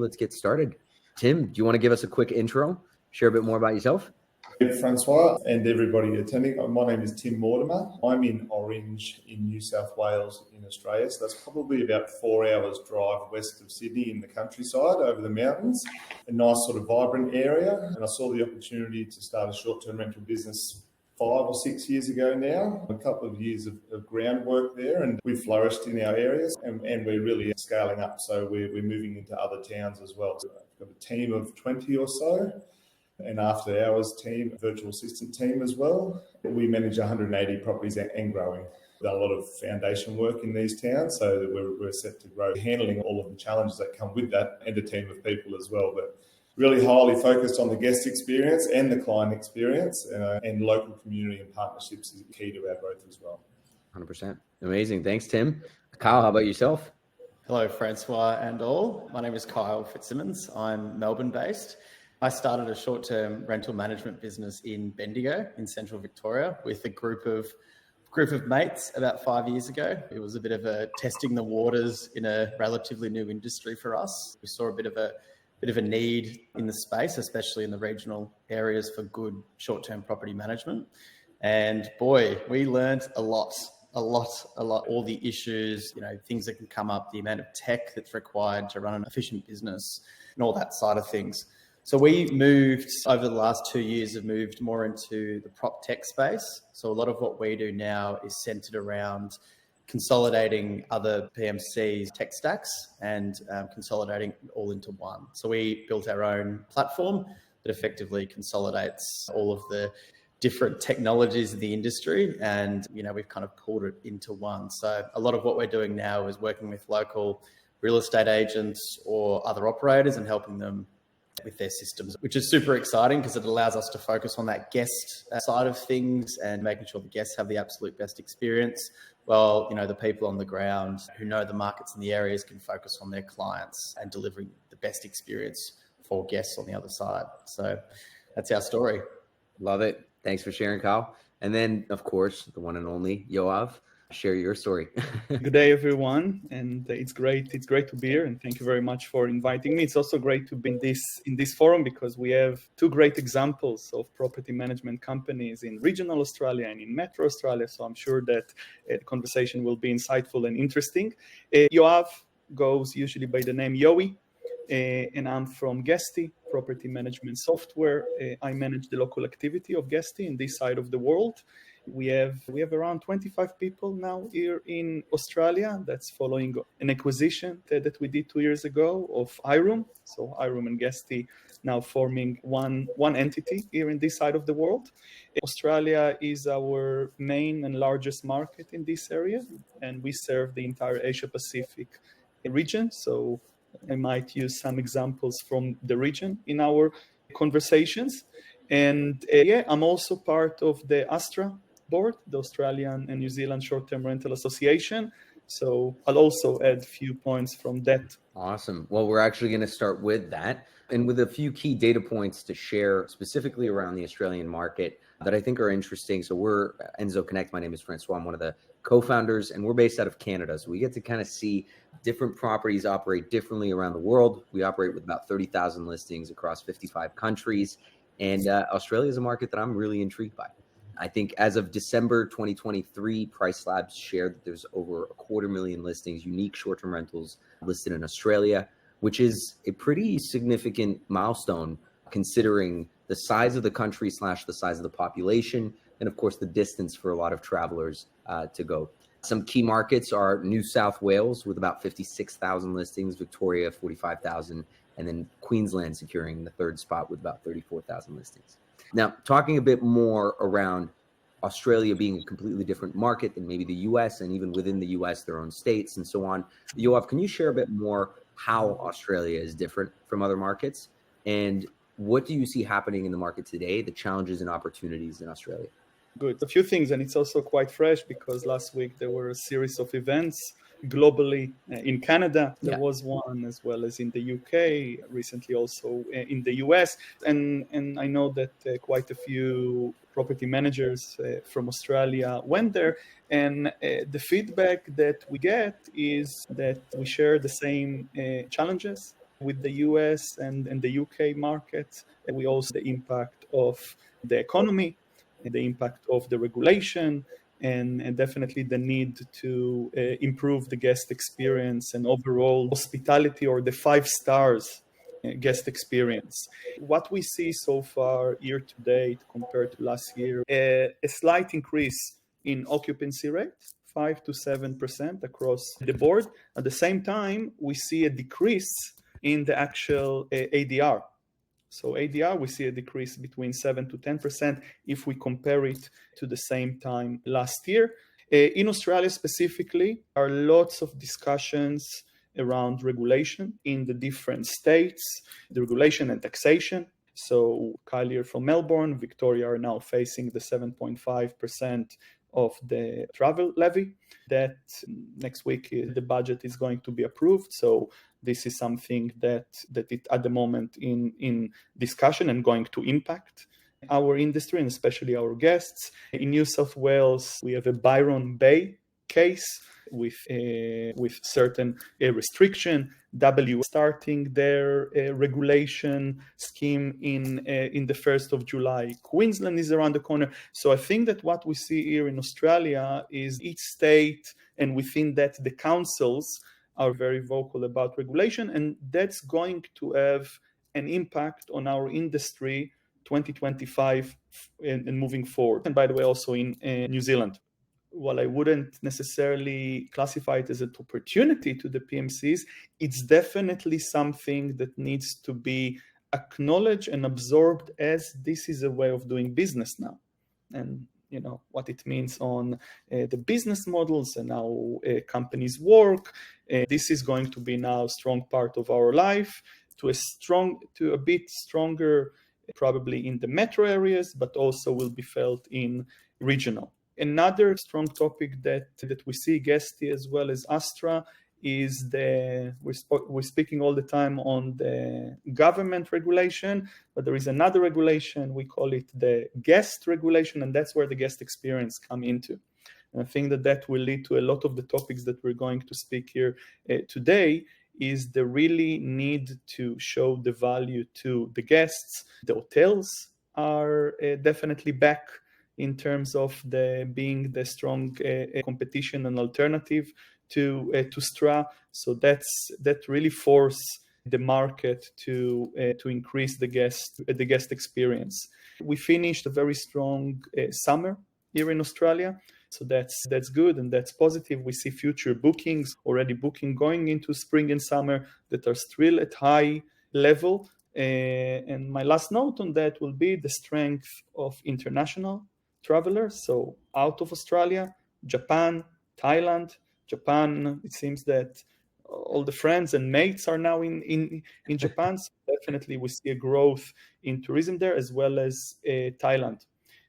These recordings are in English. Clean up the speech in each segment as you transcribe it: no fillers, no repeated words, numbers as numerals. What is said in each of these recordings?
Let's get started. Tim, do you want to give us a quick intro? Share a bit more about yourself? Francois and everybody attending. My name is Tim Mortimer. I'm in Orange in New South Wales in Australia. So that's probably about 4 hours drive west of Sydney in the countryside over the mountains. A nice sort of vibrant area. And I saw the opportunity to start a short-term rental business 5 or 6 years ago now. A couple of years of groundwork there, and we've flourished in our areas and we're really scaling up. So we're moving into other towns as well. So we've got a team of 20 or so. And after hours team, virtual assistant team as well. We manage 180 properties and growing. We've done a lot of foundation work in these towns, so that we're set to grow, handling all of the challenges that come with that, and a team of people as well. But really highly focused on the guest experience and the client experience, and local community and partnerships is key to our growth as well. 100%. Amazing. Thanks, Tim. Kyle, how about yourself? Hello, Francois and all. My name is Kyle Fitzsimmons. I'm Melbourne-based. I started a short-term rental management business in Bendigo in central Victoria with a group of mates about 5 years ago. It was a bit of a testing the waters in a relatively new industry for us. We saw a bit of a need in the space, especially in the regional areas, for good short-term property management. And boy, we learned a lot, all the issues, things that can come up, the amount of tech that's required to run an efficient business and all that side of things. So we moved over the last 2 years, have moved more into the prop tech space. So a lot of what we do now is centered around consolidating other PMC's tech stacks and consolidating all into one. So we built our own platform that effectively consolidates all of the different technologies in the industry, and we've kind of pulled it into one. So a lot of what we're doing now is working with local real estate agents or other operators and helping them with their systems, which is super exciting because it allows us to focus on that guest side of things and making sure the guests have the absolute best experience. Well, the people on the ground who know the markets and the areas can focus on their clients and delivering the best experience for guests on the other side. So that's our story. Love it. Thanks for sharing, Kyle. And then, of course, the one and only Yoav. Share your story. Good day, everyone, and it's great to be here, and thank you very much for inviting me. It's also great to be in this forum because we have two great examples of property management companies in regional Australia and in metro Australia, so I'm sure that the conversation will be insightful and interesting. Yoav goes usually by the name Yowie, and I'm from Guesty Property Management Software. I manage the local activity of Guesty in this side of the world. We have around 25 people now here in Australia. That's following an acquisition that we did 2 years ago of iRoom. So iRoom and Guesty now forming one entity here in this side of the world. Australia is our main and largest market in this area, and we serve the entire Asia Pacific region. So I might use some examples from the region in our conversations. And I'm also part of the ASTRA board, the Australian and New Zealand Short-Term Rental Association. So I'll also add a few points from that. Awesome. Well, we're actually going to start with that and with a few key data points to share specifically around the Australian market that I think are interesting. So we're Enzo Connect. My name is Francois. I'm one of the co-founders, and we're based out of Canada. So we get to kind of see different properties operate differently around the world. We operate with about 30,000 listings across 55 countries. And Australia is a market that I'm really intrigued by. I think as of December 2023, Price Labs shared that there's over 250,000 listings, unique short-term rentals listed in Australia, which is a pretty significant milestone considering the size of the country / the size of the population, and of course the distance for a lot of travelers to go. Some key markets are New South Wales with about 56,000 listings, Victoria 45,000, and then Queensland securing the third spot with about 34,000 listings. Now, talking a bit more around Australia being a completely different market than maybe the US, and even within the US, their own states and so on. Yoav, can you share a bit more how Australia is different from other markets? And what do you see happening in the market today, the challenges and opportunities in Australia? Good. A few things, and it's also quite fresh because last week there were a series of events globally. In Canada, there was one, as well as in the UK, recently also in the US. And I know that quite a few property managers from Australia went there. And the feedback that we get is that we share the same challenges with the US and the UK market. We also the impact of the economy, the impact of the regulation, and definitely the need to improve the guest experience and overall hospitality, or the 5 stars guest experience. What we see so far year to date compared to last year, a slight increase in occupancy rate, 5 to 7% across the board. At the same time, we see a decrease in the actual ADR. So ADR, we see a decrease between 7 to 10% if we compare it to the same time last year. In Australia specifically, there are lots of discussions around regulation in the different states, the regulation and taxation. So Kyle here from Melbourne, Victoria are now facing the 7.5% of the travel levy. That next week the budget is going to be approved. So this is something that it at the moment in discussion and going to impact our industry and especially our guests. In New South Wales, we have a Byron Bay case with certain restriction. W starting their regulation scheme in the 1st of July. Queensland is around the corner. So I think that what we see here in Australia is each state, and within that the councils are very vocal about regulation, and that's going to have an impact on our industry 2025 and moving forward. And by the way, also in New Zealand. While I wouldn't necessarily classify it as an opportunity to the PMCs, it's definitely something that needs to be acknowledged and absorbed, as this is a way of doing business now. And you know what it means on the business models and how companies work. This is going to be now a strong part of our life, to a bit stronger probably in the metro areas, but also will be felt in regional. Another strong topic that we see, Guesty as well as Astra, is we're speaking all the time on the government regulation, but there is another regulation, we call it the guest regulation, and that's where the guest experience come into. And I think that will lead to a lot of the topics that we're going to speak here today, is the really need to show the value to the guests. The hotels are definitely back in terms of being the strong competition and alternative to STRA. So that really force the market to increase the guest experience. We finished a very strong summer here in Australia. So that's good and that's positive. We see future bookings, already booking going into spring and summer, that are still at high level. And my last note on that will be the strength of international travelers. So out of Australia, Japan, Thailand. Japan, it seems that all the friends and mates are now in Japan. So definitely we see a growth in tourism there, as well as Thailand.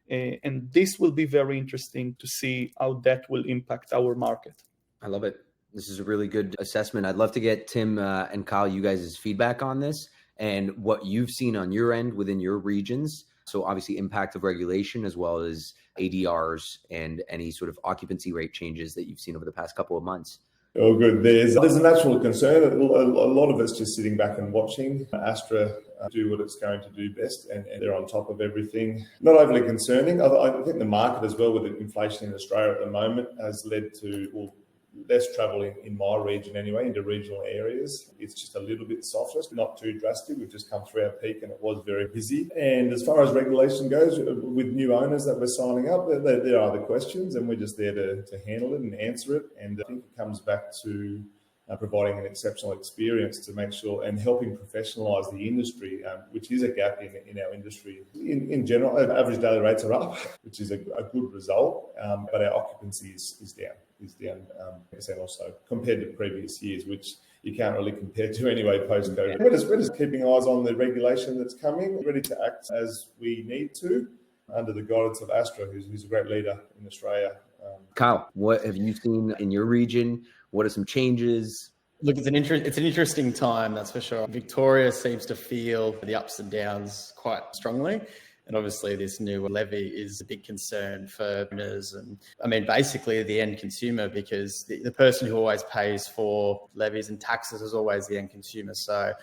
And this will be very interesting to see how that will impact our market. I love it. This is a really good assessment. I'd love to get Tim and Kyle, you guys' feedback on this and what you've seen on your end within your regions. So obviously impact of regulation, as well as ADRs and any sort of occupancy rate changes that you've seen over the past couple of months. Oh, good. There's a natural concern. A lot of us just sitting back and watching Astra do what it's going to do best, and they're on top of everything. Not overly concerning. I think the market as well, with the inflation in Australia at the moment, has led to less travel in my region anyway, into regional areas. It's just a little bit softer, not too drastic. We've just come through our peak and it was very busy. And as far as regulation goes, with new owners that we're signing up, there are the questions, and we're just there to handle it and answer it. And I think it comes back to providing an exceptional experience to make sure, and helping professionalise the industry, which is a gap in our industry. In general, average daily rates are up, which is a good result, but our occupancy is down 10% or so compared to previous years, which you can't really compare to anyway post-COVID. We're just keeping eyes on the regulation that's coming, ready to act as we need to under the guidance of Astra, who's a great leader in Australia. Kyle, what have you seen in your region? What are some changes? Look, it's an interesting time, that's for sure. Victoria seems to feel the ups and downs quite strongly. And obviously this new levy is a big concern for owners and, I mean, basically the end consumer, because the person who always pays for levies and taxes is always the end consumer. So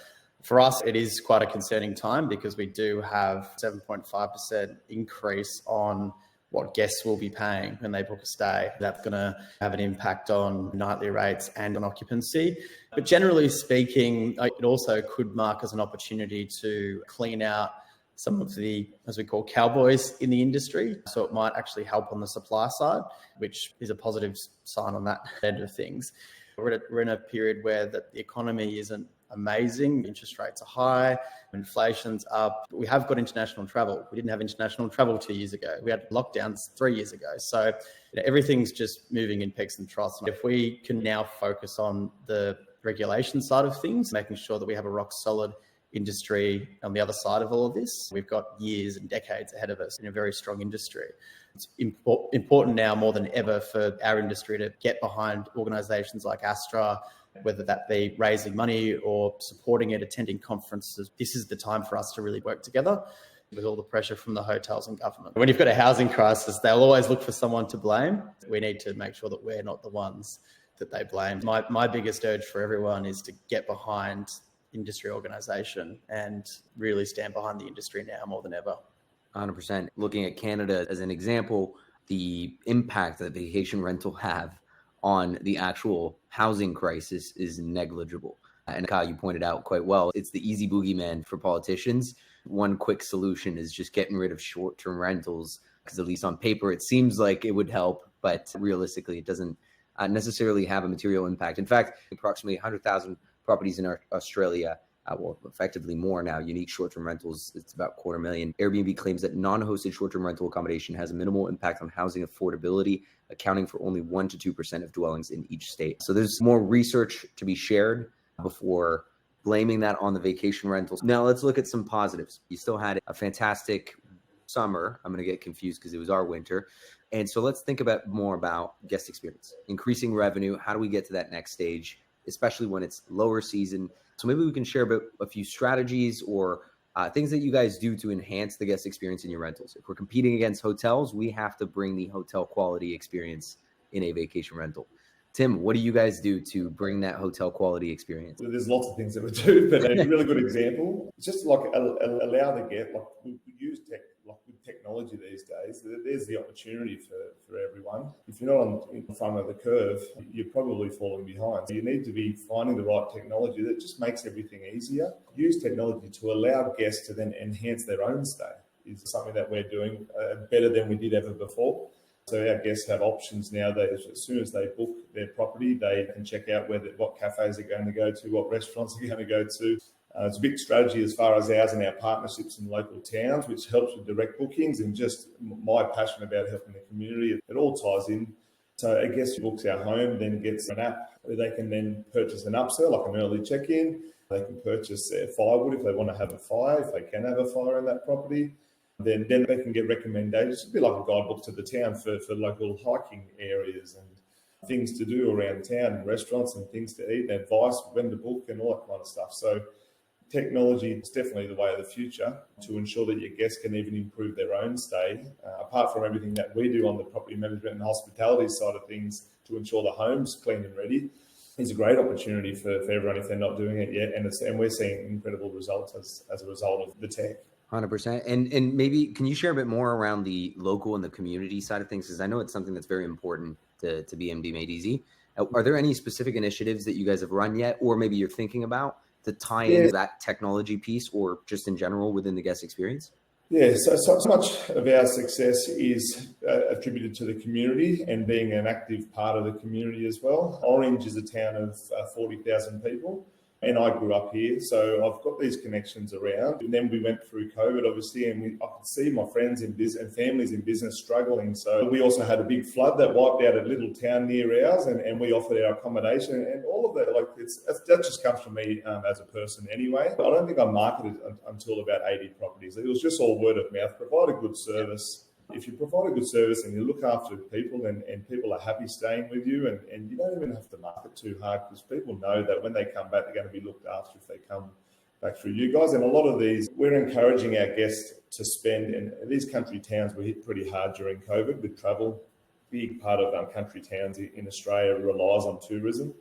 For us, it is quite a concerning time because we do have 7.5% increase on what guests will be paying when they book a stay. That's going to have an impact on nightly rates and on occupancy. But generally speaking, it also could mark as an opportunity to clean out some of the, as we call, cowboys in the industry. So it might actually help on the supply side, which is a positive sign on that end of things. We're in a period where the economy isn't amazing. Interest rates are high, inflation's up. But we have got international travel. We didn't have international travel 2 years ago. We had lockdowns 3 years ago. So everything's just moving in peaks and troughs. If we can now focus on the regulation side of things, making sure that we have a rock solid industry on the other side of all of this, we've got years and decades ahead of us in a very strong industry. It's important now more than ever for our industry to get behind organisations like Astra, whether that be raising money or supporting it, attending conferences. This is the time for us to really work together with all the pressure from the hotels and government. When you've got a housing crisis, they'll always look for someone to blame. We need to make sure that we're not the ones that they blame. My biggest urge for everyone is to get behind industry organisation and really stand behind the industry now more than ever. 100%. Looking at Canada as an example, the impact that vacation rental have on the actual housing crisis is negligible. And Kyle, you pointed out quite well, it's the easy boogeyman for politicians. One quick solution is just getting rid of short-term rentals, because at least on paper, it seems like it would help, but realistically, it doesn't necessarily have a material impact. In fact, approximately 100,000 properties in Australia, well, effectively more now, unique short-term rentals, it's about 250,000. Airbnb claims that non-hosted short-term rental accommodation has a minimal impact on housing affordability, accounting for only 1 to 2% of dwellings in each state. So there's more research to be shared before blaming that on the vacation rentals. Now let's look at some positives. You still had a fantastic summer. I'm going to get confused because it was our winter. And so let's think more about guest experience, increasing revenue. How do we get to that next stage, especially when it's lower season? So maybe we can share about a few strategies or things that you guys do to enhance the guest experience in your rentals. If we're competing against hotels, we have to bring the hotel quality experience in a vacation rental. Tim, what do you guys do to bring that hotel quality experience? There's lots of things that we do, but a really good example, it's just like allow the guest, like we use tech, like with technology these days, there's the opportunity for everyone. If you're not in front of the curve, you're probably falling behind. So you need to be finding the right technology that just makes everything easier. Use technology to allow guests to then enhance their own stay is something that we're doing better than we did ever before. So our guests have options now. As soon as they book their property, they can check out what cafes they're going to go to, what restaurants they're going to go to. It's a big strategy as far as ours and our partnerships in local towns, which helps with direct bookings and just my passion about helping the community. It all ties in. So a guest who books our home then gets an app where they can then purchase an upsell, like an early check-in. They can purchase firewood if they want to have a fire, if they can have a fire in that property. Then they can get recommendations. It'd be like a guidebook to the town for local hiking areas and things to do around town and restaurants and things to eat and advice, when to book and all that kind of stuff. So technology is definitely the way of the future to ensure that your guests can even improve their own stay, apart from everything that we do on the property management and hospitality side of things to ensure the home's clean and ready. Is a great opportunity for everyone if they're not doing it yet. And we're seeing incredible results as a result of the tech. 100%. And maybe can you share a bit more around the local and the community side of things? Because I know it's something that's very important to BNB Made Easy. Are there any specific initiatives that you guys have run yet, or maybe you're thinking about to tie in that technology piece, or just in general within the guest experience? Yeah, so much of our success is attributed to the community and being an active part of the community as well. Orange is a town of 40,000 people. And I grew up here, so I've got these connections around. And then we went through COVID, obviously, and I could see my friends in business and families in business struggling. So we also had a big flood that wiped out a little town near ours, and we offered our accommodation and all of that. Like that just comes from me as a person anyway. I don't think I marketed until about 80 properties. It was just all word of mouth. Provide a good service. If you provide a good service and you look after people and people are happy staying with you, and you don't even have to market too hard, because people know that when they come back, they're going to be looked after if they come back through you guys. And a lot of these, we're encouraging our guests to spend, and these country towns were hit pretty hard during COVID with travel. Big part of country towns in Australia relies on tourism.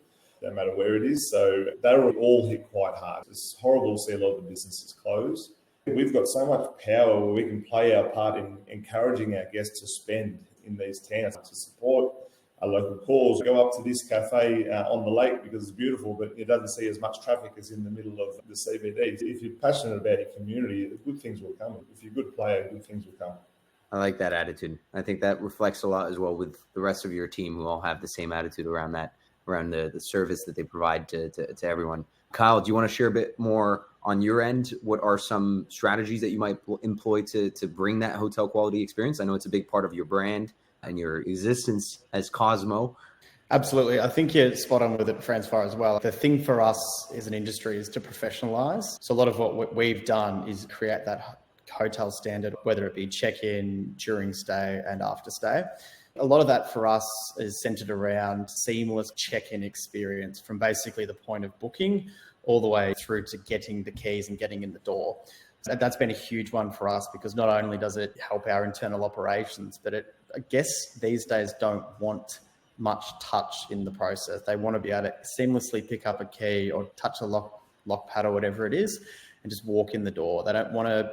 no matter where it is. So they were all hit quite hard. It's horrible to see a lot of the businesses close. We've got so much power where we can play our part in encouraging our guests to spend in these towns, to support our local cause. Go up to this cafe on the lake because it's beautiful, but it doesn't see as much traffic as in the middle of the CBD. If you're passionate about your community, good things will come. If you're a good player, good things will come. I like that attitude. I think that reflects a lot as well with the rest of your team who all have the same attitude around that, around the service that they provide to everyone. Kyle, do you want to share a bit more on your end? What are some strategies that you might employ to bring that hotel quality experience? I know it's a big part of your brand and your existence as Cosmo. Absolutely. I think you're spot on with it, Francois, as well. The thing for us as an industry is to professionalize. So a lot of what we've done is create that hotel standard, whether it be check-in, during stay and after stay. A lot of that for us is centered around seamless check-in experience from basically the point of booking all the way through to getting the keys and getting in the door. So that's been a huge one for us because not only does it help our internal operations, but I guess these days don't want much touch in the process. They want to be able to seamlessly pick up a key or touch a lock pad or whatever it is and just walk in the door. They don't want to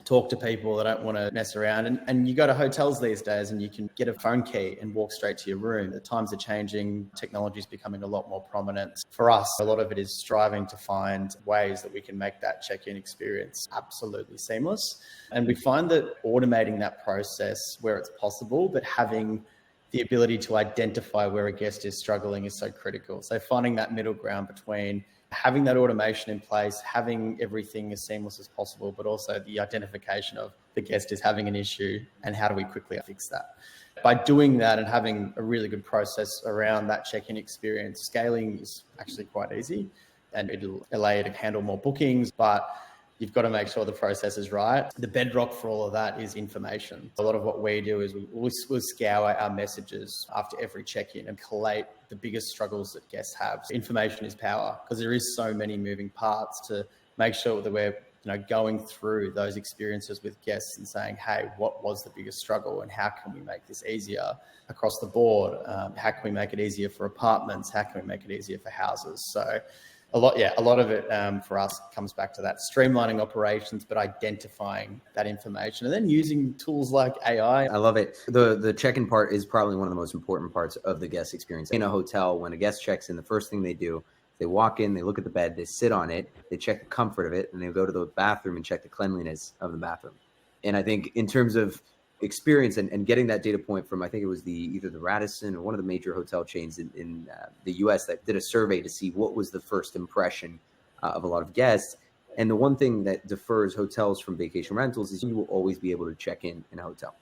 talk to people. They don't want to mess around. And you go to hotels these days and you can get a phone key and walk straight to your room. The times are changing. Technology is becoming a lot more prominent. For us, a lot of it is striving to find ways that we can make that check-in experience absolutely seamless. And we find that automating that process where it's possible, but having the ability to identify where a guest is struggling is so critical. So finding that middle ground between having that automation in place, having everything as seamless as possible, but also the identification of the guest is having an issue and how do we quickly fix that. By doing that and having a really good process around that check-in experience, scaling is actually quite easy and it'll allow you to handle more bookings, but you've got to make sure the process is right. The bedrock for all of that is information. A lot of what we do is we'll scour our messages after every check-in and collate the biggest struggles that guests have. Information is power because there is so many moving parts to make sure that we're going through those experiences with guests and saying, hey, what was the biggest struggle and how can we make this easier across the board? How can we make it easier for apartments? How can we make it easier for houses? So a lot of it for us comes back to that streamlining operations, but identifying that information and then using tools like AI. I love it. The check-in part is probably one of the most important parts of the guest experience. In a hotel, when a guest checks in, the first thing they do, they walk in, they look at the bed, they sit on it, they check the comfort of it, and they go to the bathroom and check the cleanliness of the bathroom. And I think in terms of experience and getting that data point from, I think it was either the Radisson or one of the major hotel chains in the US that did a survey to see what was the first impression of a lot of guests. And the one thing that differs hotels from vacation rentals is you will always be able to check in a hotel.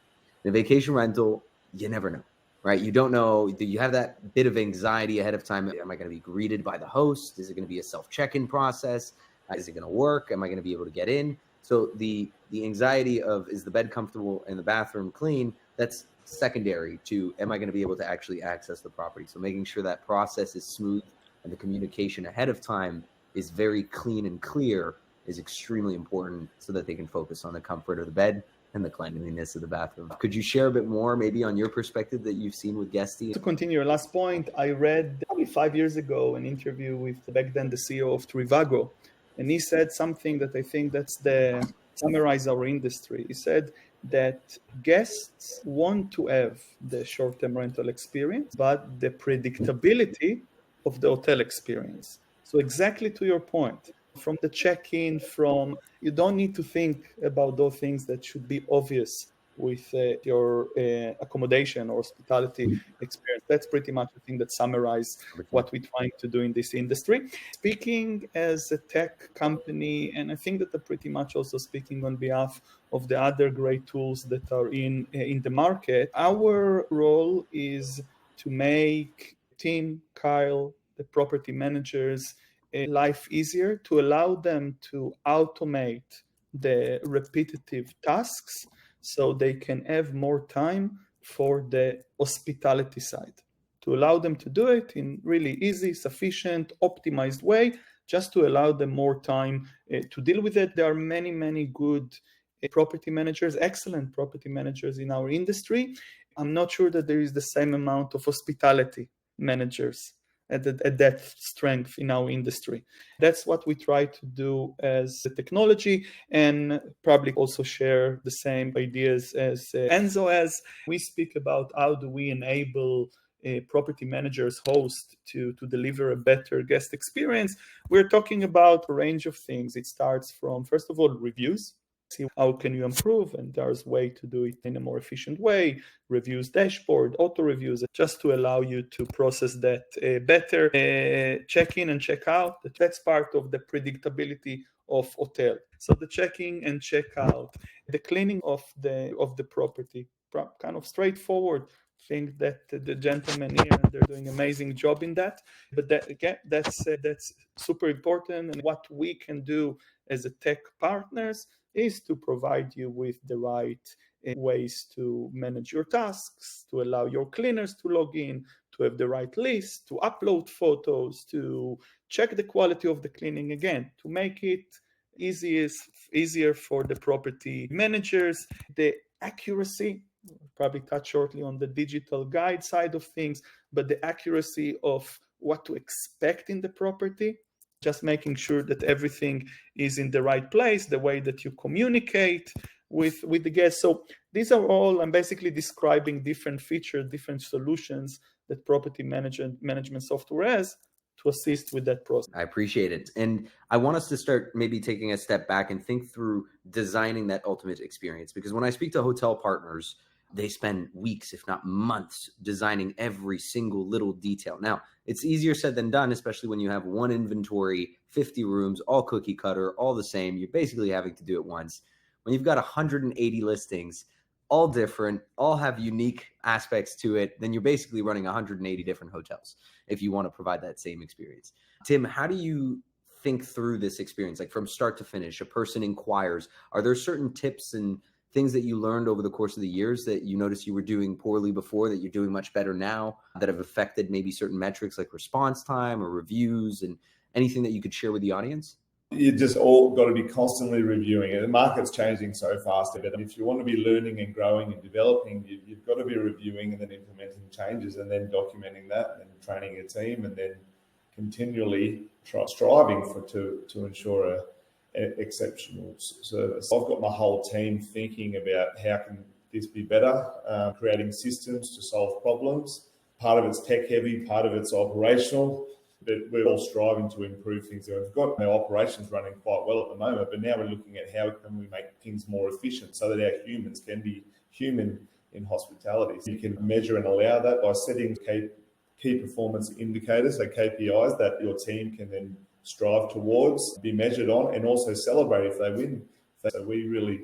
In a vacation rental, you never know, right? You don't know. You have that bit of anxiety ahead of time. Am I going to be greeted by the host? Is it going to be a self-check-in process? Is it going to work? Am I going to be able to get in? So the anxiety of, is the bed comfortable and the bathroom clean? That's secondary to, am I going to be able to actually access the property? So making sure that process is smooth and the communication ahead of time is very clean and clear is extremely important so that they can focus on the comfort of the bed and the cleanliness of the bathroom. Could you share a bit more maybe on your perspective that you've seen with Guesty? To continue your last point, I read probably 5 years ago an interview with back then the CEO of Trivago. And he said something that I think summarize our industry. He said that guests want to have the short-term rental experience, but the predictability of the hotel experience. So exactly to your point, from the check-in, you don't need to think about those things that should be obvious with your accommodation or hospitality experience. That's pretty much the thing that summarizes what we're trying to do in this industry. Speaking as a tech company, and I think that I'm pretty much also speaking on behalf of the other great tools that are in the market, our role is to make Tim, Kyle, the property managers, life easier, to allow them to automate the repetitive tasks so they can have more time for the hospitality side, to allow them to do it in really easy, sufficient, optimized way, just to allow them more time to deal with it. There are many, many good property managers, excellent property managers in our industry. I'm not sure that there is the same amount of hospitality managers at that strength in our industry. That's what we try to do as a technology, and probably also share the same ideas as Enzo has. We speak about how do we enable property managers, hosts to deliver a better guest experience. We're talking about a range of things. It starts from, first of all, reviews. See how can you improve, and there's a way to do it in a more efficient way. Reviews dashboard, auto reviews, just to allow you to process that better. Check in and check out, that's part of the predictability of hotel. So the check-in and check-out, the cleaning of the property, kind of straightforward. Think that the gentlemen here, they're doing an amazing job in that. But that, again, that's super important. And what we can do as a tech partners is to provide you with the right ways to manage your tasks, to allow your cleaners to log in, to have the right list, to upload photos, to check the quality of the cleaning, again, to make it easier for the property managers. The accuracy, we'll probably touch shortly on the digital guide side of things, but the accuracy of what to expect in the property, just making sure that everything is in the right place, the way that you communicate with the guests. So these are all, I'm basically describing different features, different solutions that property management software has to assist with that process. I appreciate it. And I want us to start maybe taking a step back and think through designing that ultimate experience. Because when I speak to hotel partners, they spend weeks, if not months, designing every single little detail. Now, it's easier said than done, especially when you have one inventory, 50 rooms, all cookie cutter, all the same. You're basically having to do it once. When you've got 180 listings, all different, all have unique aspects to it, then you're basically running 180 different hotels if you want to provide that same experience. Tim, how do you think through this experience? Like from start to finish, a person inquires, are there certain tips and things that you learned over the course of the years that you noticed you were doing poorly before that you're doing much better now, that have affected maybe certain metrics like response time or reviews, and anything that you could share with the audience? You just all got to be constantly reviewing it. The market's changing so fast. But if you want to be learning and growing and developing, you've got to be reviewing and then implementing changes and then documenting that and training your team and then continually striving to ensure exceptional service. I've got my whole team thinking about how can this be better, creating systems to solve problems. Part of it's tech heavy, part of it's operational, but we're all striving to improve things. We've got our operations running quite well at the moment, but now we're looking at how can we make things more efficient so that our humans can be human in hospitality. So you can measure and allow that by setting key performance indicators, so KPIs that your team can then strive towards, be measured on, and also celebrate if they win. So we really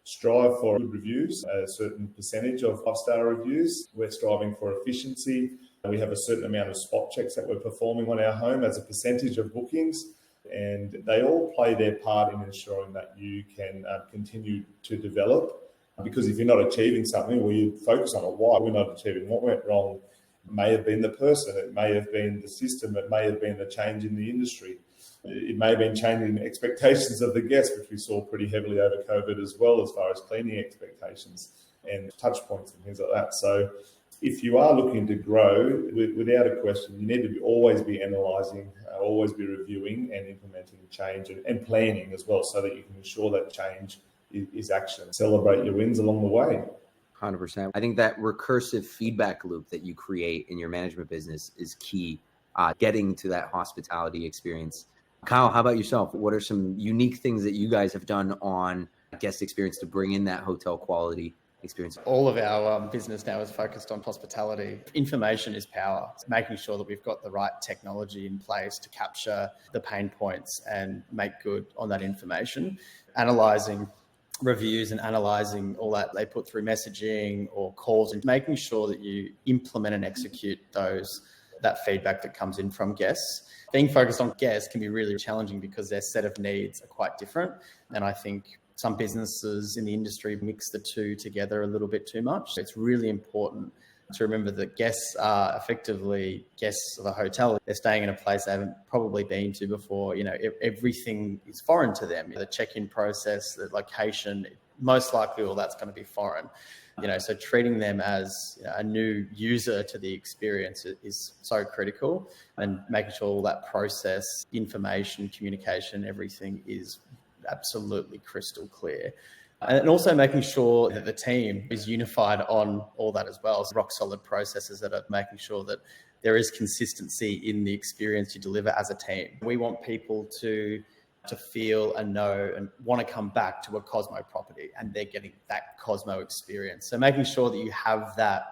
strive for good reviews, a certain percentage of 5-star reviews. We're striving for efficiency. We have a certain amount of spot checks that we're performing on our home as a percentage of bookings, and they all play their part in ensuring that you can continue to develop. Because if you're not achieving something, well, you focus on it. Why we're not achieving? What went wrong? It may have been the person, it may have been the system, it may have been the change in the industry. It may have been changing expectations of the guests, which we saw pretty heavily over COVID as well, as far as cleaning expectations and touch points and things like that. So if you are looking to grow, without a question, you need to always be analysing, always be reviewing and implementing change and planning as well, so that you can ensure that change is action. Celebrate your wins along the way. 100%. I think that recursive feedback loop that you create in your management business is key, getting to that hospitality experience. Kyle, how about yourself? What are some unique things that you guys have done on guest experience to bring in that hotel quality experience? All of our business now is focused on hospitality. Information is power. It's making sure that we've got the right technology in place to capture the pain points and make good on that information. Analysing reviews and analysing all that they put through messaging or calls, and making sure that you implement and execute that feedback that comes in from guests. Being focused on guests can be really challenging because their set of needs are quite different. And I think some businesses in the industry mix the two together a little bit too much. It's really important to remember that guests are effectively guests of a hotel. They're staying in a place they haven't probably been to before. You know, everything is foreign to them. The check-in process, the location, most likely all that's going to be foreign. So treating them as a new user to the experience is so critical, and making sure all that process, information, communication, everything is absolutely crystal clear. And also making sure that the team is unified on all that as well. So rock solid processes that are making sure that there is consistency in the experience you deliver as a team. We want people to feel and know and want to come back to a Cosmo property, and they're getting that Cosmo experience. So making sure that you have that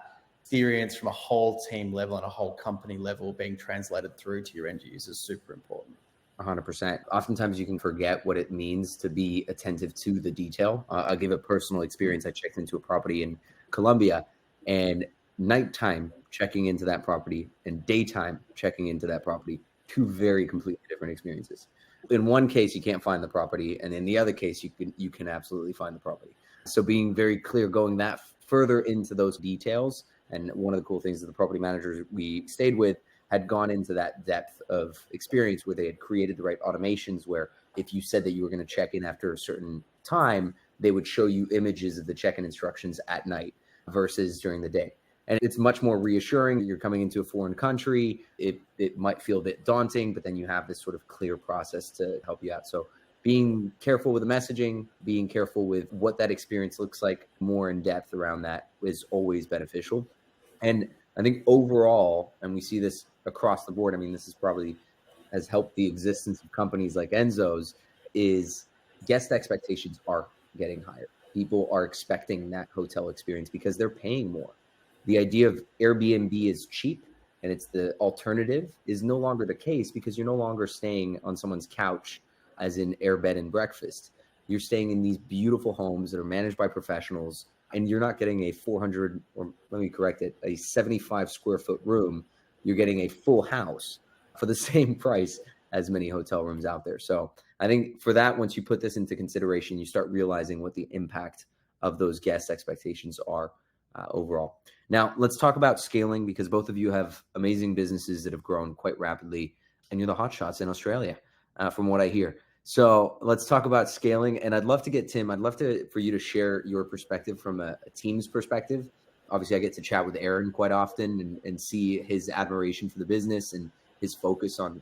experience from a whole team level and a whole company level being translated through to your end users is super important. 100%. Oftentimes you can forget what it means to be attentive to the detail. I'll give a personal experience. I checked into a property in Colombia, and nighttime checking into that property and daytime checking into that property, two very completely different experiences. In one case, you can't find the property, and in the other case, you can absolutely find the property. So being very clear, going that further into those details. And one of the cool things is the property managers we stayed with had gone into that depth of experience where they had created the right automations, where if you said that you were going to check in after a certain time, they would show you images of the check-in instructions at night versus during the day. And it's much more reassuring. You're coming into a foreign country. It might feel a bit daunting, but then you have this sort of clear process to help you out. So being careful with the messaging, being careful with what that experience looks like more in depth around that is always beneficial. And I think overall, and we see this across the board, I mean, this is probably has helped the existence of companies like Enzo's, is guest expectations are getting higher. People are expecting that hotel experience because they're paying more. The idea of Airbnb is cheap and it's the alternative is no longer the case, because you're no longer staying on someone's couch as in air bed and breakfast. You're staying in these beautiful homes that are managed by professionals, and you're not getting a 400, or let me correct it, a 75 square foot room. You're getting a full house for the same price as many hotel rooms out there. So I think for that, once you put this into consideration, you start realizing what the impact of those guest expectations are overall. Now, let's talk about scaling, because both of you have amazing businesses that have grown quite rapidly, and you're the hotshots in Australia, from what I hear. So let's talk about scaling. And I'd love to get Tim, for you to share your perspective from a team's perspective. Obviously, I get to chat with Aaron quite often and see his admiration for the business and his focus on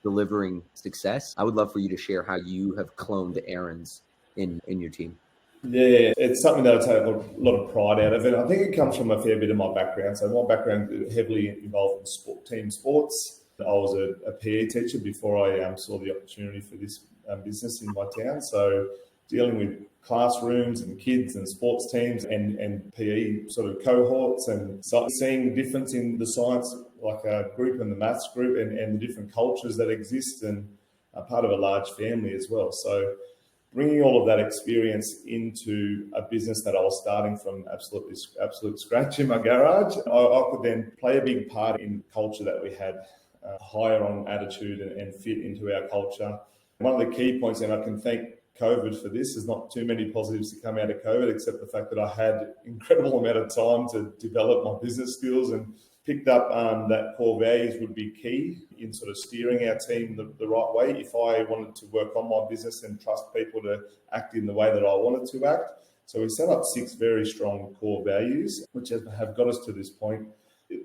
delivering success. I would love for you to share how you have cloned Aaron's in your team. Yeah, it's something that I take a lot of pride out of it. I think it comes from a fair bit of my background. So my background is heavily involved in team sports. I was a PE teacher before I saw the opportunity for this business in my town. So dealing with classrooms and kids and sports teams and PE sort of cohorts, and seeing difference in the science, like a group and the maths group, and the different cultures that exist, and a part of a large family as well. So bringing all of that experience into a business that I was starting from absolute scratch in my garage, I could then play a big part in the culture that we had, higher on attitude and fit into our culture. One of the key points, and I can thank COVID for this, there's not too many positives to come out of COVID, except the fact that I had incredible amount of time to develop my business skills, and picked up that core values would be key in sort of steering our team the right way. If I wanted to work on my business and trust people to act in the way that I wanted to act. So we set up 6 very strong core values, which have got us to this point.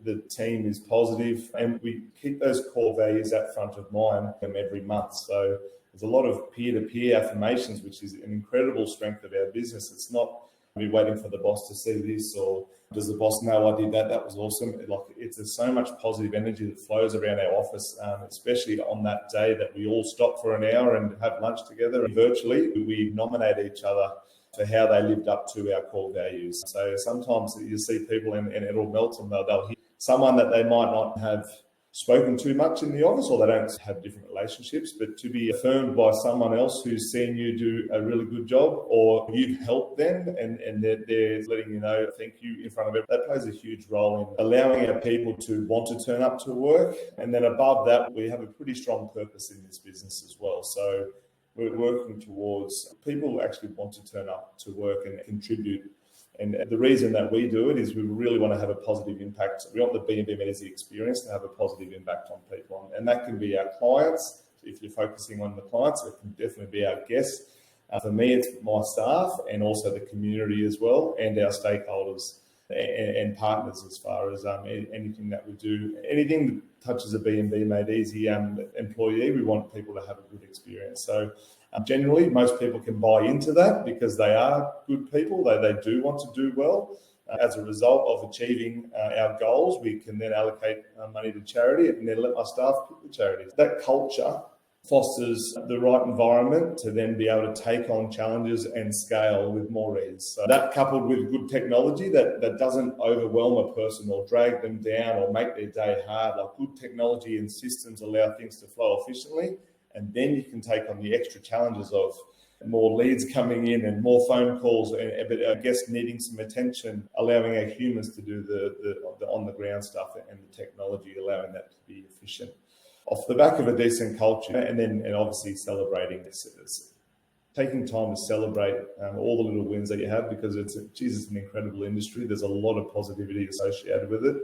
The team is positive, and we keep those core values at front of mind every month. So there's a lot of peer-to-peer affirmations, which is an incredible strength of our business. It's not me waiting for the boss to see this, or does the boss know I did that? That was awesome. There's so much positive energy that flows around our office, especially on that day that we all stop for an hour and have lunch together. And virtually, we nominate each other for how they lived up to our core values. So sometimes you see people and it'll melt them. They'll hear someone that they might not have spoken too much in the office, or they don't have different relationships, but to be affirmed by someone else who's seen you do a really good job, or you've helped them and they're letting you know thank you in front of everyone, that plays a huge role in allowing our people to want to turn up to work. And then above that, we have a pretty strong purpose in this business as well. So we're working towards people who actually want to turn up to work and contribute. And the reason that we do it is we really want to have a positive impact. We want the BNB Made experience to have a positive impact on people. And that can be our clients. If you're focusing on the clients, it can definitely be our guests. For me, it's my staff and also the community as well, and our stakeholders and partners as far as anything that we do. Anything that touches a BNB Made Easy employee, we want people to have a good experience. So generally, most people can buy into that because they are good people. They do want to do well. As a result of achieving our goals, we can then allocate money to charity and then let my staff pick the charities. That culture fosters the right environment to then be able to take on challenges and scale with more ease. So that coupled with good technology that doesn't overwhelm a person or drag them down or make their day hard, like good technology and systems allow things to flow efficiently. And then you can take on the extra challenges of more leads coming in and more phone calls, and I guess needing some attention, allowing our humans to do the on the ground stuff and the technology, allowing that to be efficient. Off the back of a decent culture, and obviously celebrating this, taking time to celebrate all the little wins that you have, because it's an incredible industry. There's a lot of positivity associated with it.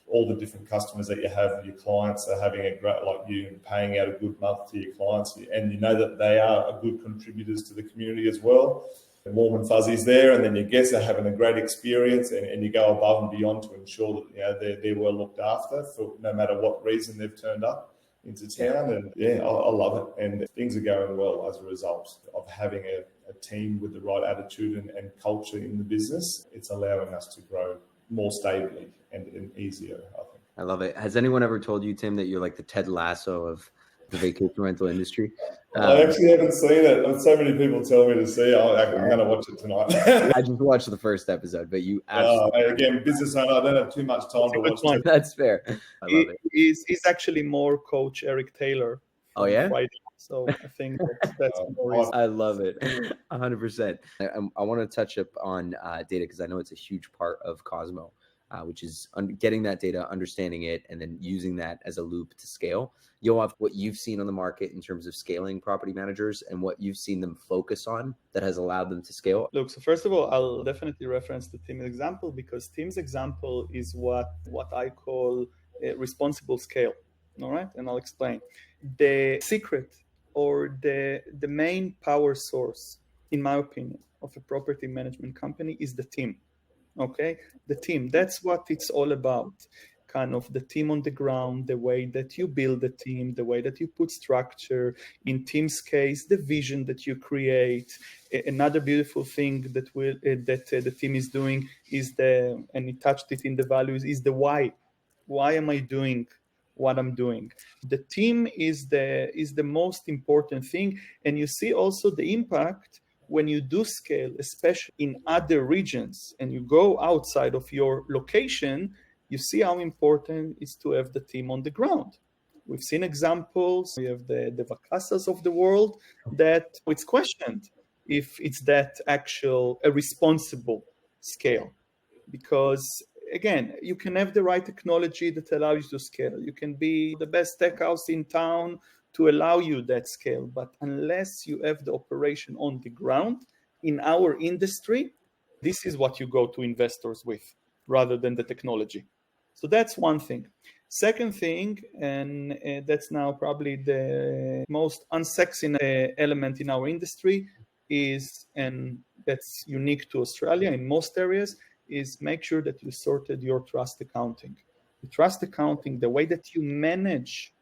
All the different customers that you have, your clients are having a great, like you, paying out a good month to your clients, and you know that they are good contributors to the community as well. The warm and fuzzies there, and then your guests are having a great experience, and you go above and beyond to ensure that they're well looked after for no matter what reason they've turned up into town. And I love it, and things are going well as a result of having a team with the right attitude and culture in the business. It's allowing us to grow more stably and easier, I think. I love it. Has anyone ever told you, Tim, that you're like the Ted Lasso of the vacation rental industry? I actually haven't seen it. So many people tell me to see it. I'm going to watch it tonight. I just watched the first episode, but you absolutely... again, business owner, I don't have too much time to watch it. That's fair. I love it. He's actually more Coach Eric Taylor. Oh, yeah? Friday. So I think that's more I love it. 100%. I want to touch up on data because I know it's a huge part of Cosmo, which is getting that data, understanding it, and then using that as a loop to scale. Yoav, what you've seen on the market in terms of scaling property managers and what you've seen them focus on that has allowed them to scale? Look, so first of all, I'll definitely reference the Tim's example, because Tim's example is what I call a responsible scale. All right, and I'll explain. The secret or the main power source, in my opinion, of a property management company is the team. Okay, the team, that's what it's all about. Kind of the team on the ground, the way that you build the team, the way that you put structure. In Tim's case, the vision that you create. Another beautiful thing that the team is doing is and he touched it in the values, is the why. Why am I doing what I'm doing? The team is the most important thing, and you see also the impact when you do scale, especially in other regions, and you go outside of your location. You see how important it is to have the team on the ground. We've seen examples. We have the Vacasas of the world that it's questioned if it's that actual a responsible scale, because again, you can have the right technology that allows you to scale. You can be the best tech house in town to allow you that scale. But unless you have the operation on the ground in our industry, this is what you go to investors with rather than the technology. So that's one thing. Second thing, and that's now probably the most unsexy element in our industry is, and that's unique to Australia in most areas, is make sure that you sorted your trust accounting. The trust accounting, the way that you manage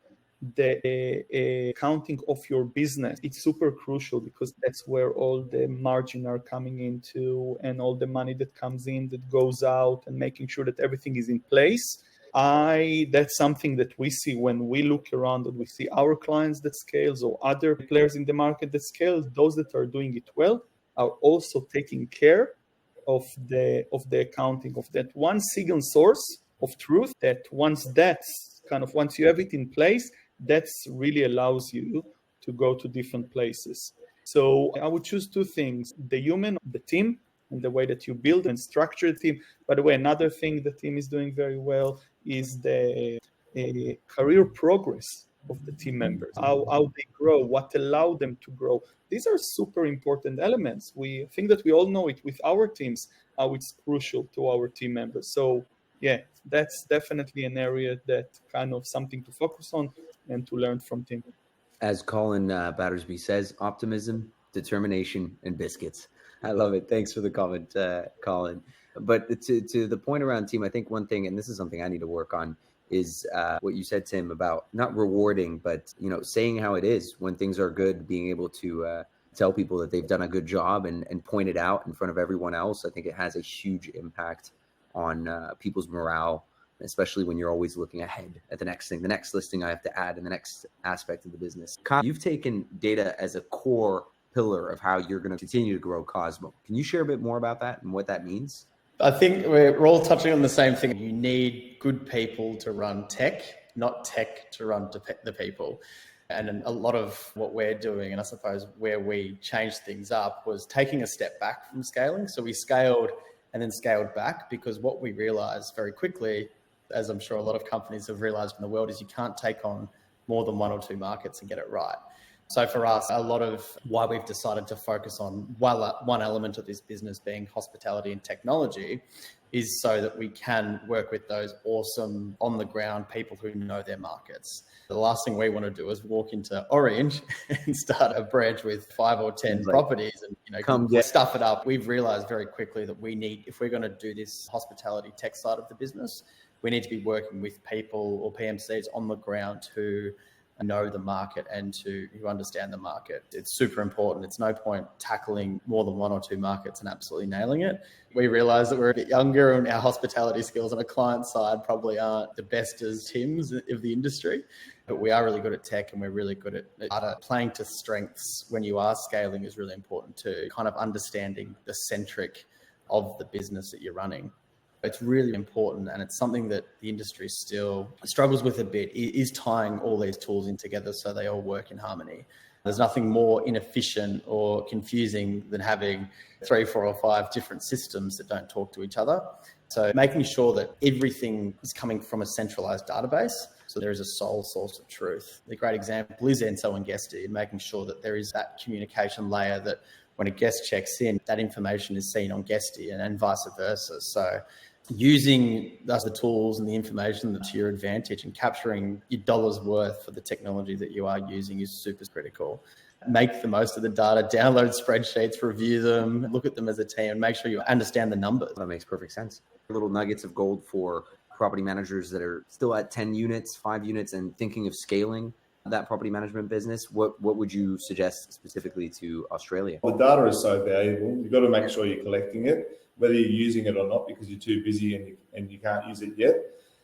the accounting of your business, it's super crucial, because that's where all the margin are coming into and all the money that comes in, that goes out, and making sure that everything is in place. That's something that we see when we look around, and we see our clients that scales or other players in the market that scales. Those that are doing it well are also taking care of the accounting of that one single source of truth, that once you have it in place, that's really allows you to go to different places. So I would choose two things: the human, the team, and the way that you build and structure the team. By the way, another thing the team is doing very well is the career progress of the team members, how they grow, what allow them to grow. These are super important elements. We think that we all know it with our teams, how it's crucial to our team members. So yeah, that's definitely an area that kind of something to focus on and to learn from team. As Colin Battersby says, optimism determination, and biscuits. I love it. Thanks for the comment, Colin. But to the point around team, I think one thing, and this is something I need to work on, is what you said, Tim, about not rewarding, but saying how it is when things are good, being able to tell people that they've done a good job and point it out in front of everyone else. I think it has a huge impact on people's morale, especially when you're always looking ahead at the next thing, the next listing I have to add, and the next aspect of the business. Kyle, you've taken data as a core pillar of how you're going to continue to grow Cosmo. Can you share a bit more about that and what that means? I think we're all touching on the same thing. You need good people to run tech, not tech to run the people. And a lot of what we're doing, and I suppose where we changed things up, was taking a step back from scaling. So we scaled and then scaled back, because what we realized very quickly, as I'm sure a lot of companies have realized in the world, is you can't take on more than one or two markets and get it right. So for us, a lot of why we've decided to focus on one element of this business being hospitality and technology is so that we can work with those awesome on the ground people who know their markets. The last thing we want to do is walk into Orange and start a branch with 5 or 10 properties and stuff it up. We've realized very quickly that we need, if we're going to do this hospitality tech side of the business, we need to be working with people or PMCs on the ground who know the market and who understand the market. It's super important. It's no point tackling more than one or two markets and absolutely nailing it. We realize that we're a bit younger and our hospitality skills on a client side probably aren't the best as Tim's of the industry, but we are really good at tech and we're really good at data. Playing to strengths when you are scaling is really important too, kind of understanding the centric of the business that you're running. It's really important, and it's something that the industry still struggles with a bit, is tying all these tools in together so they all work in harmony. There's nothing more inefficient or confusing than having 3, 4, or 5 different systems that don't talk to each other. So making sure that everything is coming from a centralized database, so there is a sole source of truth. The great example is Enso and Guesty, and making sure that there is that communication layer that when a guest checks in, that information is seen on Guesty and vice versa. So using the tools and the information to your advantage and capturing your dollar's worth for the technology that you are using is super critical. Make the most of the data, download spreadsheets, review them, look at them as a team, and make sure you understand the numbers. That makes perfect sense. Little nuggets of gold for property managers that are still at 10 units, 5 units, and thinking of scaling that property management business. What would you suggest specifically to Australia? The data is so valuable. You've got to make sure you're collecting it, whether you're using it or not, because you're too busy and you can't use it yet.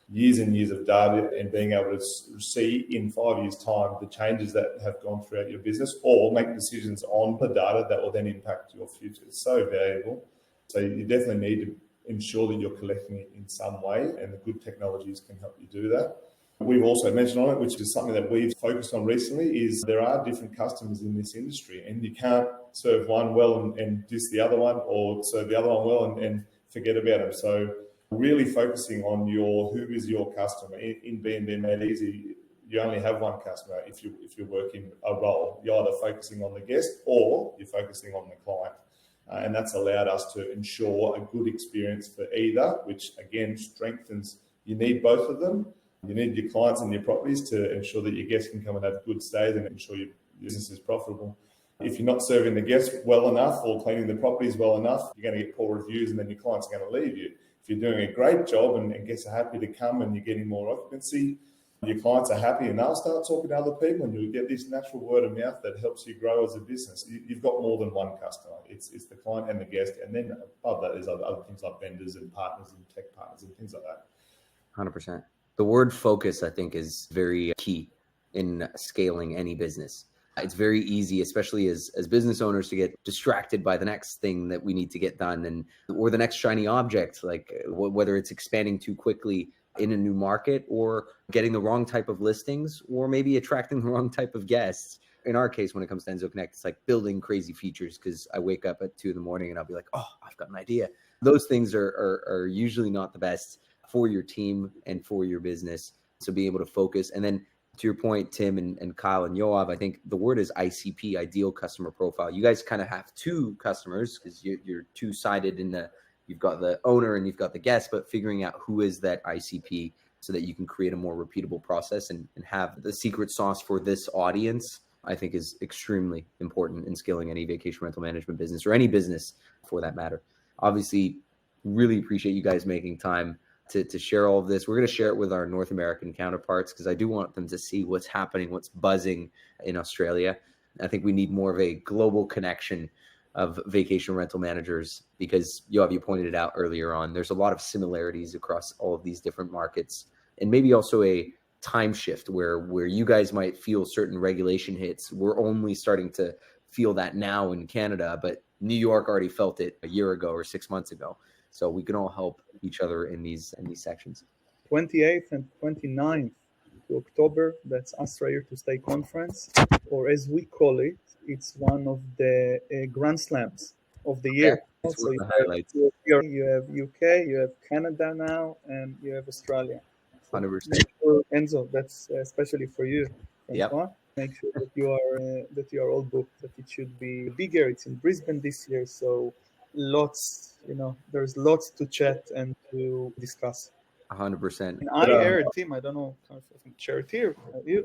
Years and years of data and being able to see in 5 years' time the changes that have gone throughout your business, or make decisions on the data that will then impact your future. It's so valuable. So you definitely need to ensure that you're collecting it in some way, and the good technologies can help you do that. We've also mentioned on it, which is something that we've focused on recently, is there are different customers in this industry, and you can't serve one well and diss the other one, or serve the other one well and forget about them. So really focusing on who is your customer. In BNB Made Easy, you only have one customer if you're working a role. You're either focusing on the guest or you're focusing on the client. And that's allowed us to ensure a good experience for either, which again strengthens. You need both of them. You need your clients and your properties to ensure that your guests can come and have good stays and ensure your business is profitable. If you're not serving the guests well enough or cleaning the properties well enough, you're going to get poor reviews and then your clients are going to leave you. If you're doing a great job and guests are happy to come and you're getting more occupancy, your clients are happy and they'll start talking to other people and you'll get this natural word of mouth that helps you grow as a business. You've got more than one customer. It's the client and the guest. And then above that, there's other things like vendors and partners and tech partners and things like that. 100%. The word focus, I think, is very key in scaling any business. It's very easy, especially as business owners, to get distracted by the next thing that we need to get done or the next shiny object, like whether it's expanding too quickly in a new market or getting the wrong type of listings or maybe attracting the wrong type of guests. In our case, when it comes to Enso Connect, it's like building crazy features because I wake up at 2 a.m. and I'll be like, oh, I've got an idea. Those things are usually not the best for your team and for your business. So being able to focus. And then to your point, Tim and Kyle and Yoav, I think the word is ICP, ideal customer profile. You guys kind of have two customers because you're two-sided you've got the owner and you've got the guest, but figuring out who is that ICP so that you can create a more repeatable process and have the secret sauce for this audience I think is extremely important in scaling any vacation rental management business or any business for that matter. Obviously, really appreciate you guys making time to share all of this. We're going to share it with our North American counterparts because I do want them to see what's happening, what's buzzing in Australia. I think we need more of a global connection of vacation rental managers because Yoav, you pointed it out earlier on, there's a lot of similarities across all of these different markets, and maybe also a time shift where you guys might feel certain regulation hits. We're only starting to feel that now in Canada, but New York already felt it a year ago or 6 months ago. So we can all help each other in these sections. 28th and 29th to October, that's Australia to Stay conference, or as we call it, it's one of the Grand Slams of the year. It's Also, one of the highlights. you have UK, you have Canada now, and you have Australia. So 100%. make sure, Enzo, that's especially for you. Yep. Make sure that you are all booked. That it should be bigger. It's in Brisbane this year, so there's lots to chat and to discuss. 100%. And I heard, Tim, I don't know if I can share it here,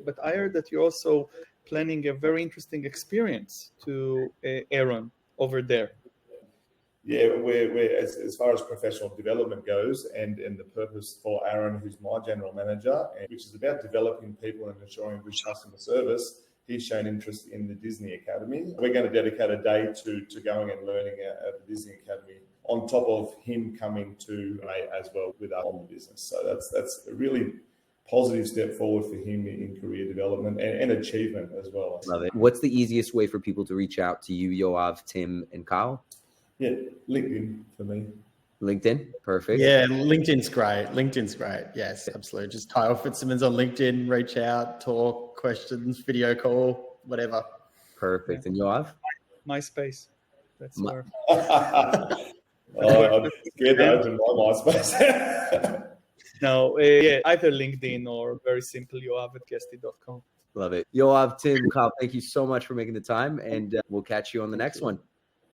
but I heard that you're also planning a very interesting experience to Aaron over there. Yeah, we're as far as professional development goes, and the purpose for Aaron, who's my general manager, which is about developing people and ensuring good customer service. He's shown interest in the Disney Academy. We're going to dedicate a day to going and learning at the Disney Academy, on top of him coming to as well with us on the business. So that's a really positive step forward for him in career development and achievement as well. Love it. What's the easiest way for people to reach out to you, Yoav, Tim, and Kyle? Yeah, LinkedIn for me. LinkedIn, perfect. Yeah, LinkedIn's great. Yes, absolutely. Just Kyle Fitzsimmons on LinkedIn, reach out, talk, questions, video call, whatever. Perfect. And Yoav? MySpace. That's where. I'm scared to open my MySpace. No, either LinkedIn or very simple, Yoav at Guesty.com. Love it. Yoav, Tim, Kyle, thank you so much for making the time, and we'll catch you on the next one.